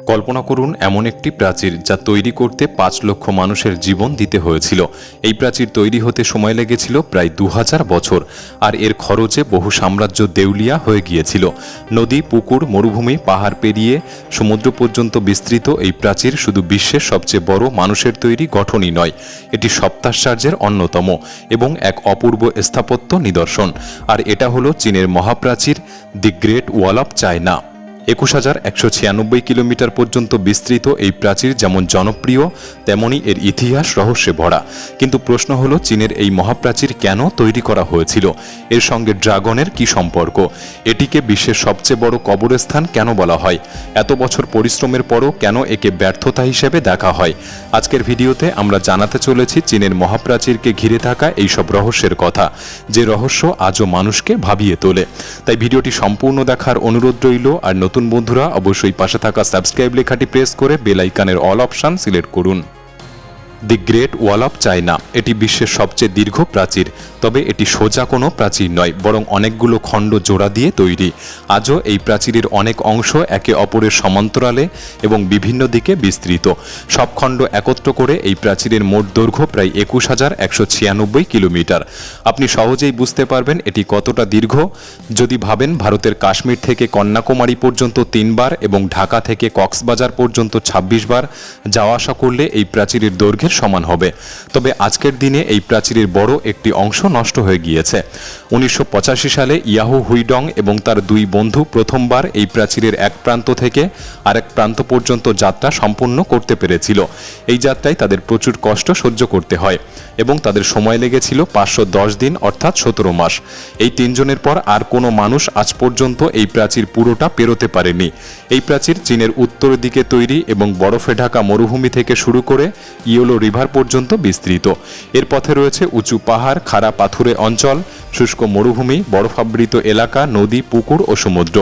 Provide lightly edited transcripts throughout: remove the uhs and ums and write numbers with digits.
কল্পনা করুন এমন একটি প্রাচীর যা তৈরি করতে ৫ লক্ষ মানুষের জীবন দিতে হয়েছিল। এই প্রাচীর তৈরি হতে সময় লেগেছিল প্রায় ২০০০ বছর, আর এর খরচে বহু সাম্রাজ্য দেউলিয়া হয়ে গিয়েছিল। নদী, পুকুর, মরুভূমি, পাহাড় পেরিয়ে সমুদ্র পর্যন্ত বিস্তৃত এই প্রাচীর শুধু বিশ্বের সবচেয়ে বড় মানুষের তৈরি গঠনই নয়, এটি সপ্তাশ্চর্যের অন্যতম এবং এক অপূর্ব স্থাপত্য নিদর্শন। আর এটা হলো চীনের মহাপ্রাচীর, the great wall of China. ২১,১৯৬ কিলোমিটার পর্যন্ত বিস্তৃত এই প্রাচীর যেমন জনপ্রিয়, তেমনি এর ইতিহাস রহস্যে ভরা। কিন্তু প্রশ্ন হলো, চীনের এই মহাপ্রাচীর কেন তৈরি করা হয়েছিল? এর সঙ্গে ড্রাগনের কি সম্পর্ক? এটিকে বিশ্বের সবচেয়ে বড় কবরস্থান কেন বলা হয়? এত বছর পরিশ্রমের পরও কেন একে ব্যর্থতা হিসেবে দেখা হয়? আজকের ভিডিওতে আমরা জানাতে চলেছি চীনের মহাপ্রাচীরকে ঘিরে থাকা এইসব রহস্যের কথা, যে রহস্য আজও মানুষকে ভাবিয়ে তোলে। তাই ভিডিওটি সম্পূর্ণ দেখার অনুরোধ রইল। আর নতুন বন্ধুরা অবশ্যই পাশে থাকা সাবস্ক্রাইব লেখাটি প্রেস করে বেল আইকনের অল অপশন সিলেক্ট করুন। দি গ্রেট ওয়াল অফ চায়না এটি বিশ্বের সবচেয়ে দীর্ঘ প্রাচীর, তবে এটি সোজা কোনো প্রাচীর নয়, বরং অনেকগুলো খণ্ড জোড়া দিয়ে তৈরি। আজও এই প্রাচীরের অনেক অংশ একে অপরের সমান্তরালে এবং বিভিন্ন দিকে বিস্তৃত। সব খণ্ড একত্র করে এই প্রাচীরের মোট দৈর্ঘ্য প্রায় ২১,১৯৬ কিলোমিটার। আপনি সহজেই বুঝতে পারবেন এটি কতটা দীর্ঘ যদি ভাবেন ভারতের কাশ্মীর থেকে কন্যাকুমারী পর্যন্ত ৩ বার এবং ঢাকা থেকে কক্সবাজার পর্যন্ত ২৬ বার যাওয়া আসা করলে এই প্রাচীরের দৈর্ঘ্যের সমান হবে। তবে আজকের দিনে এই প্রাচীরের বড় একটি অংশ নষ্ট হয়ে গিয়েছে। ১৯৮৫ সালে ইয়াহু হুইডং এবং তার ২ বন্ধু প্রথমবার এই প্রাচীরের এক প্রান্ত থেকে আরেক প্রান্ত পর্যন্ত যাত্রা সম্পূর্ণ করতে পেরেছিল। এই যাত্রায় তাদের প্রচুর কষ্ট সহ্য করতে হয় এবং তাদের সময় লেগেছিল ৫১০ দিন, অর্থাৎ ১৭ মাস। এই ৩ জনের পর আর কোনো মানুষ আজ পর্যন্ত এই প্রাচীর পুরোটা পেরোতে পারেনি। এই প্রাচীর চীনের উত্তর দিকে তৈরি এবং বরফে ঢাকা মরুভূমি থেকে শুরু করে ইয়েলো রিভার পর্যন্ত বিস্তৃত। এর পথে রয়েছে উঁচু পাহাড়, খাড়া পাথুরে অঞ্চল, শুষ্ক মরুভূমি, বরফাবৃত এলাকা, নদী, পুকুর ও সমুদ্র।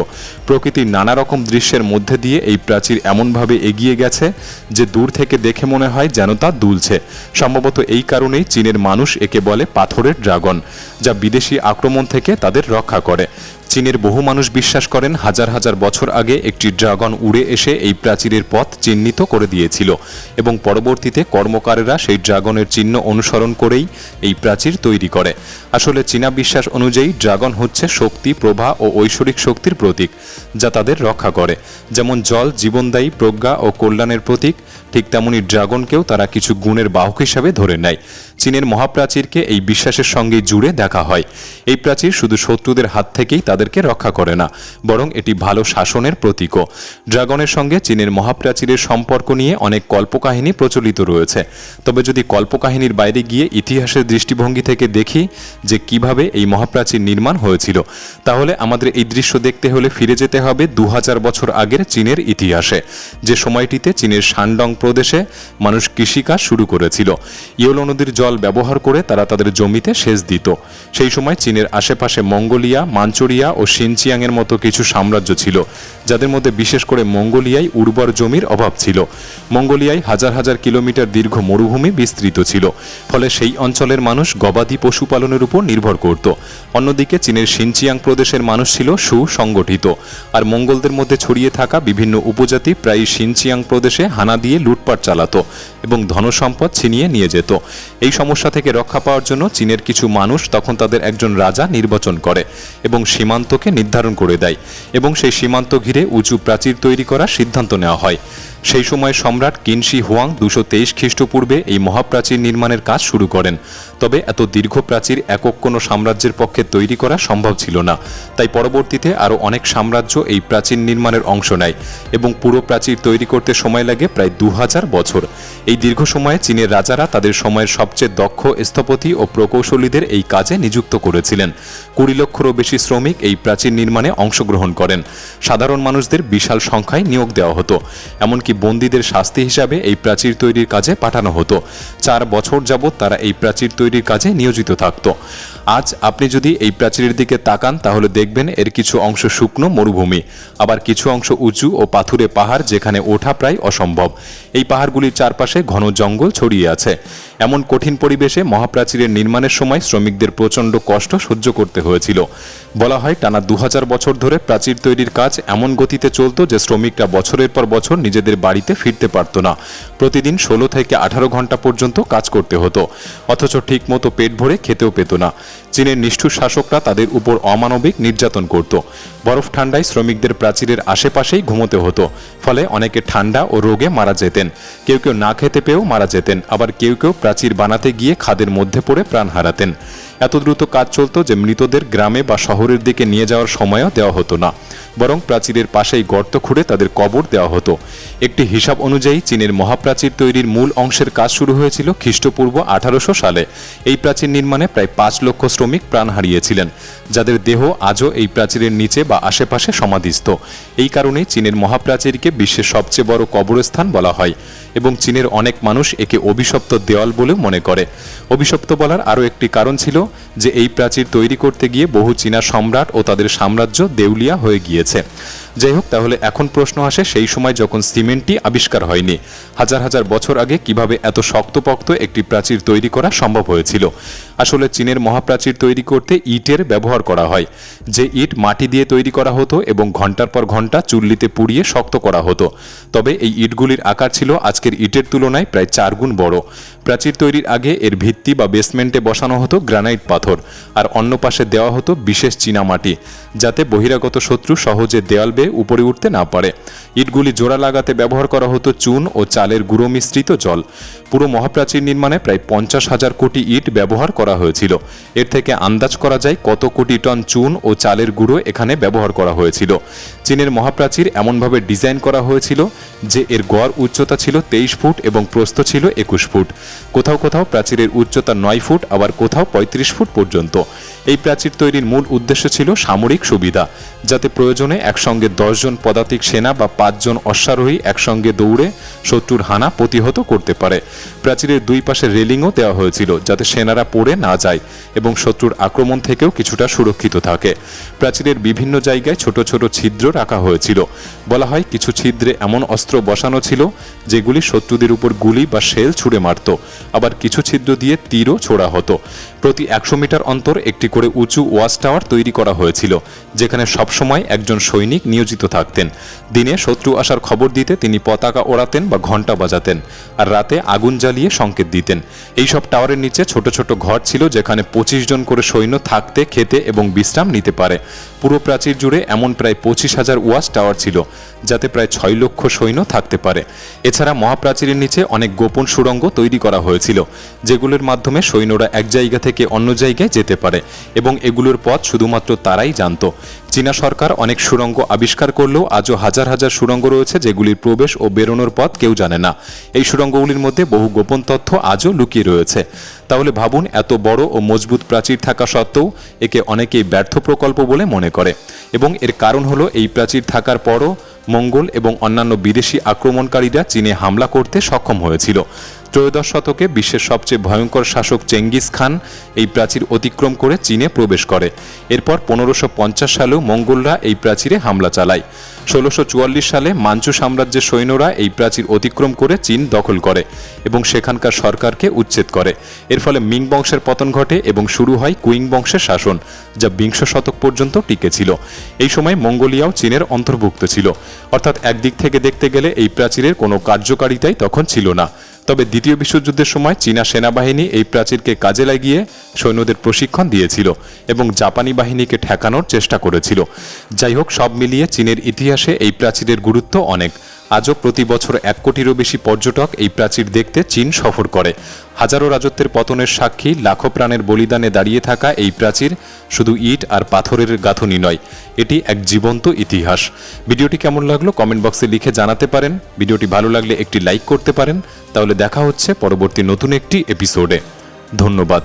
প্রকৃতির নানা রকম দৃশ্যের মধ্যে দিয়ে এই প্রাচীর এমনভাবে এগিয়ে গেছে যে দূর থেকে দেখে মনে হয় যেন তা দুলছে। সম্ভবত এই কারণেই চীনের মানুষ একে বলে পাথরের ড্রাগন, যা বিদেশি আক্রমণ থেকে তাদের রক্ষা করে। চীনের বহু মানুষ বিশ্বাস করেন হাজার হাজার বছর আগে একটি ড্রাগন উড়ে এসে এই প্রাচীরের পথ চিহ্নিত করে দিয়েছিল এবং পরবর্তীতে কর্মকারেরা সেই ড্রাগনের চিহ্ন অনুসরণ করেই এই প্রাচীর তৈরি করে। আসলে চীনা বিশ্বাস অনুযায়ী ড্রাগন হচ্ছে শক্তি, প্রভা ও ঐশ্বরিক শক্তির প্রতীক, যা তাদের রক্ষা করে। যেমন জল জীবনদায়ী, প্রজ্ঞা ও কল্যাণের প্রতীক, ঠিক তেমনি ড্রাগনকেও তারা কিছু গুণের বাহক হিসাবে ধরে নেয়। চীনের মহাপ্রাচীরকে এই বিশ্বাসের সঙ্গে জুড়ে দেখা হয়। এই প্রাচীর শুধু শত্রুদের হাত থেকেই তাদেরকে রক্ষা করে না, বরং এটি ভালো শাসনের প্রতীকও। ড্রাগনের সঙ্গে চীনের মহাপ্রাচীরের সম্পর্ক নিয়ে অনেক কল্পকাহিনী প্রচলিত রয়েছে। তবে যদি কল্পকাহিনীর বাইরে গিয়ে ইতিহাসের দৃষ্টিভঙ্গি থেকে দেখি যে কিভাবে এই মহাপ্রাচীর নির্মাণ হয়েছিল, তাহলে আমাদের এই দৃশ্য দেখতে হলে ফিরে যেতে হবে ২০০০ বছর আগের চীনের ইতিহাসে, যে সময়টিতে চীনের শানডং প্রদেশে মানুষ কৃষিকাজ শুরু করেছিল। ইয়েলো নদীর জল ব্যবহার করে তারা তাদের জমিতে সেচ দিত। সেই সময় চীনের আশেপাশে মঙ্গোলিয়া, মাঞ্চুরিয়া ও শিনচিয়াংয়ের মতো কিছু সাম্রাজ্য ছিল, যাদের মধ্যে বিশেষ করে মঙ্গোলিয়ায় উর্বর জমির অভাব ছিল। মঙ্গোলিয়ায় হাজার হাজার কিলোমিটার দীর্ঘ মরুভূমি বিস্তৃত ছিল, ফলে সেই অঞ্চলের মানুষ গবাদি পশুপালনের উপর নির্ভর করত। অন্যদিকে চীনের শিনচিয়াং প্রদেশের মানুষ ছিল সুসংগঠিত, আর মঙ্গলদের মধ্যে ছড়িয়ে থাকা বিভিন্ন উপজাতি প্রায় শিনচিয়াং প্রদেশে হানা দিয়ে লুটপাট চালাত এবং ধনসম্পদ ছিনিয়ে নিয়ে যেত। এই সমস্যা থেকে রক্ষা পাওয়ার জন্য চীনের কিছু মানুষ তখন তাদের একজন রাজা নির্বাচন করে এবং সীমান্তকে নির্ধারণ করে দেয়, এবং সেই সীমান্ত ঘিরে উঁচু প্রাচীর তৈরি করার সিদ্ধান্ত নেওয়া হয়। সেই সময় সম্রাট কিনশি হুয়াং ২২৩ খ্রিস্টপূর্বে এই মহাপ্রাচীর নির্মাণের কাজ শুরু করেন। তবে এত দীর্ঘ প্রাচীর একক কোনো সাম্রাজ্যের পক্ষে তৈরি করা সম্ভব ছিল না, তাই পরবর্তীতে আরও অনেক সাম্রাজ্য এই প্রাচীর নির্মাণের অংশ নেয় এবং পুরো প্রাচীর তৈরি করতে সময় লাগে প্রায় ২০০০ বছর। এই দীর্ঘ সময়ে চীনের রাজারা তাদের সময়ের সবচেয়ে দক্ষ স্থপতি ও প্রকৌশলীদের এই কাজে নিযুক্ত করেছিলেন। ২০ লক্ষেরও বেশি শ্রমিক এই প্রাচীর নির্মাণে অংশগ্রহণ করেন। সাধারণ মানুষদের বিশাল সংখ্যায় নিয়োগ দেওয়া হতো। এমনকি বন্দীদের শাস্তি হিসাবে এই প্রাচীর তৈরির কাজে পাঠানো হতো। 4 বছর যাবৎ তারা এই প্রাচীর তৈরির কাজে নিয়োজিত থাকত। আজ আপনি যদি এই প্রাচীরের দিকে তাকান তাহলে দেখবেন এর কিছু অংশ শুকনো মরুভূমি, আবার কিছু অংশ উঁচু ও পাথুরে পাহাড়, যেখানে ওঠা প্রায় অসম্ভব। এই পাহাড়গুলির চারপাশে ঘন জঙ্গল ছড়িয়ে আছে। এমন কঠিন পরিবেশে মহাপ্রাচীরের নির্মাণের সময় শ্রমিকদের প্রচণ্ড কষ্ট সহ্য করতে হয়েছিল। বলা হয় টানা 2000 বছর ধরে প্রাচীর তৈরির কাজ এমন গতিতে চলত যে শ্রমিকরা বছরের পর বছর নিজেদের বাড়িতে ফিরতে পারত না। প্রতিদিন 16 থেকে 18 ঘন্টা পর্যন্ত কাজ করতে হতো, অথচ ঠিক মতো পেট ভরে খেতেও পেত না। চীনের নিষ্ঠুর শাসকরা তাদের উপর অমানবিক নির্যাতন করত। বরফ ঠান্ডায় শ্রমিকদের প্রাচীরের আশেপাশেই ঘুমোতে হতো, ফলে অনেকে ঠান্ডা ও রোগে মারা যেতেন। কেউ কেউ না খেতে পেয়েও মারা যেতেন, আবার কেউ কেউ প্রাচীর বানাতে গিয়ে খাদের মধ্যে পড়ে প্রাণ হারাতেন। এত দ্রুত কাজ চলত যে মৃতদের গ্রামে বা শহরের দিকে নিয়ে যাওয়ার সময়ও দেওয়া হতো না, বরং প্রাচীরের পাশেই গর্ত খুঁড়ে তাদের কবর দেওয়া হতো। একটি হিসাব অনুযায়ী চীনের মহাপ্রাচীর তৈরির মূল অংশের কাজ শুরু হয়েছিল খ্রিস্টপূর্ব 1800 সালে। এই প্রাচীর নির্মাণে প্রায় 5 লক্ষ শ্রমিক প্রাণ হারিয়েছিলেন, যাদের দেহ আজও এই প্রাচীরের নিচে বা আশেপাশে সমাধিস্থ। এই কারণেই চীনের মহাপ্রাচীরকে বিশ্বের সবচেয়ে বড় কবরস্থান বলা হয়, এবং চীনের অনেক মানুষ একে অভিশপ্ত দেওয়াল বলেও মনে করে। অভিশপ্ত বলার আরও একটি কারণ ছিল যে এই প্রাচীর তৈরি করতে গিয়ে বহু চীনা সম্রাট ও তাদের সাম্রাজ্য দেউলিয়া হয়ে গিয়েছে। যাই হোক, তাহলে এখন প্রশ্ন আসে, সেই সময় যখন সিমেন্টই আবিষ্কার হয়নি, হাজার হাজার বছর আগে কিভাবে এত শক্তপোক্ত একটি প্রাচীর তৈরি করা সম্ভব হয়েছিল? আসলে চীনের মহাপ্রাচীর তৈরি করতে ইটের ব্যবহার করা হয়, যে ইট মাটি দিয়ে তৈরি করা হতো এবং ঘন্টার পর ঘন্টা চুল্লিতে পুড়িয়ে শক্ত করা হতো। তবে এই ইটগুলির আকার ছিল আজকের ইটের তুলনায় প্রায় 4 গুণ বড়। প্রাচীর তৈরির আগে এর ভিত্তি বা বেসমেন্টে বসানো হতো গ্রানাইট পাথর, আর অন্য পাশে দেওয়া হতো বিশেষ চীনামাটি, যাতে বহিরাগত শত্রু সহজে দেয়াল বেয়ে উপরে উঠতে না পারে। ইটগুলি জোড়া লাগাতে ব্যবহার করা হতো চুন ও চালের গুঁড়ো মিশ্রিত জল। পুরো মহাপ্রাচীর নির্মাণে প্রায় 50,000 কোটি ইট ব্যবহার করা হয়েছিল। এর থেকে আন্দাজ করা যায় কত কোটি টন চুন ও চালের গুঁড়ো এখানে ব্যবহার করা হয়েছিল। চীনের মহাপ্রাচীর এমনভাবে ডিজাইন করা হয়েছিল যে এর গড় উচ্চতা ছিল 23 ফুট এবং প্রস্থ ছিল 21 ফুট। কোথাও কোথাও প্রাচীরের উচ্চতা 9 ফুট, আবার কোথাও 35 ফুট পর্যন্ত। এই প্রাচীর তৈরির মূল উদ্দেশ্য ছিল সামরিক সুবিধা, যাতে প্রয়োজনে একসঙ্গে 10 জন পদাতিক সেনা বা 5 জন অশ্বারোহী একসঙ্গে দৌড়ে শত্রুর হানা প্রতিহত করতে পারে। প্রাচীরের দুই পাশে রেলিংও দেওয়া হয়েছিল, যাতে সেনারা পড়ে না যায় এবং শত্রুর আক্রমণ থেকেও কিছুটা সুরক্ষিত থাকে। প্রাচীরের বিভিন্ন জায়গায় ছোট ছোট ছিদ্র রাখা হয়েছিল। বলা হয় কিছু ছিদ্রে এমন অস্ত্র বসানো ছিল যেগুলি শত্রুদের উপর গুলি বা শেল ছুড়ে মারত, আবার কিছু ছিদ্র দিয়ে তীরও ছোড়া হতো। প্রতি 100 মিটার অন্তর একটি করে উঁচু ওয়াচ টাওয়ার তৈরি করা হয়েছিল, যেখানে সবসময় একজন সৈনিক নিয়োজিত থাকতেন। দিনে শত্রু আসার খবর দিতে তিনি পতাকা ওড়াতেন বা ঘণ্টা বাজাতেন, আর রাতে আগুন জ্বালিয়ে সংকেত দিতেন। এই সব টাওয়ারের নিচে ছোট ছোট ঘর ছিল, যেখানে 25 জন করে সৈন্য থাকতে, খেতে এবং বিশ্রাম নিতে পারে। পুরো প্রাচীর জুড়ে এমন প্রায় 25,000 ওয়াচ টাওয়ার ছিল, যাতে প্রায় 6 লক্ষ সৈন্য থাকতে পারে। এছাড়া মহাপ্রাচীরের নিচে অনেক গোপন সুড়ঙ্গ তৈরি করা হয়েছিল, যেগুলোর মাধ্যমে সৈন্যরা এক জায়গা থেকে অন্য জায়গায় যেতে পারে, এবং এগুলোর পথ শুধুমাত্র তারাই জানত। চীনা সরকার অনেক সুড়ঙ্গ আবিষ্কার করলেও আজও হাজার হাজার সুড়ঙ্গ রয়েছে, যেগুলির প্রবেশ ও বেরোনোর পথ কেউ জানে না। এই সুড়ঙ্গগুলির মধ্যে বহু গোপন তথ্য আজও লুকিয়ে রয়েছে। তাহলে ভাবুন, এত বড় ও মজবুত প্রাচীর থাকা সত্ত্বেও একে অনেকেই ব্যর্থ প্রকল্প বলে মনে করে, এবং এর কারণ হলো এই প্রাচীর থাকার পরও মঙ্গল এবং অন্যান্য বিদেশি আক্রমণকারীরা চীনে হামলা করতে সক্ষম হয়েছিল। ত্রয়োদশ শতকে বিশ্বের সবচেয়ে ভয়ঙ্কর শাসক চেঙ্গিস খান এই প্রাচীর অতিক্রম করে চীনে প্রবেশ করে। এরপর 1550 সালেও মঙ্গলরা এই প্রাচীরে হামলা চালায়। 1644 সালে মাঞ্চু সাম্রাজ্যের সৈন্যরা এই প্রাচীর অতিক্রম করে চীন দখল করে এবং সেখানকার সরকারকে উচ্ছেদ করে। এর ফলে মিং বংশের পতন ঘটে এবং শুরু হয় কুইং বংশের শাসন, যা 20 শতক পর্যন্ত টিকে ছিল। এই সময় মঙ্গোলিয়াও চীনের অন্তর্ভুক্ত ছিল। অর্থাৎ একদিক থেকে দেখতে গেলে এই প্রাচীরের কোনো কার্যকারিতাই তখন ছিল না। তবে দ্বিতীয় বিশ্বযুদ্ধের সময় চীনা সেনাবাহিনী এই প্রাচীরকে কাজে লাগিয়ে সৈন্যদের প্রশিক্ষণ দিয়েছিল এবং জাপানি বাহিনীকে ঠেকানোর চেষ্টা করেছিল। যাই হোক, সব মিলিয়ে চীনের ইতিহাসে এই প্রাচীরের গুরুত্ব অনেক। আজও প্রতি বছর 1 কোটিরও বেশি পর্যটক এই প্রাচীর দেখতে চীন সফর করে। হাজারো রাজত্বের পতনের সাক্ষী, লাখো প্রাণের বলিদানে দাঁড়িয়ে থাকা এই প্রাচীর শুধু ইট আর পাথরের গাঁথনি নয়, এটি এক জীবন্ত ইতিহাস। ভিডিওটি কেমন লাগলো কমেন্ট বক্সে লিখে জানাতে পারেন। ভিডিওটি ভালো লাগলে একটি লাইক করতে পারেন। তাহলে দেখা হচ্ছে পরবর্তী নতুন একটি এপিসোডে। ধন্যবাদ।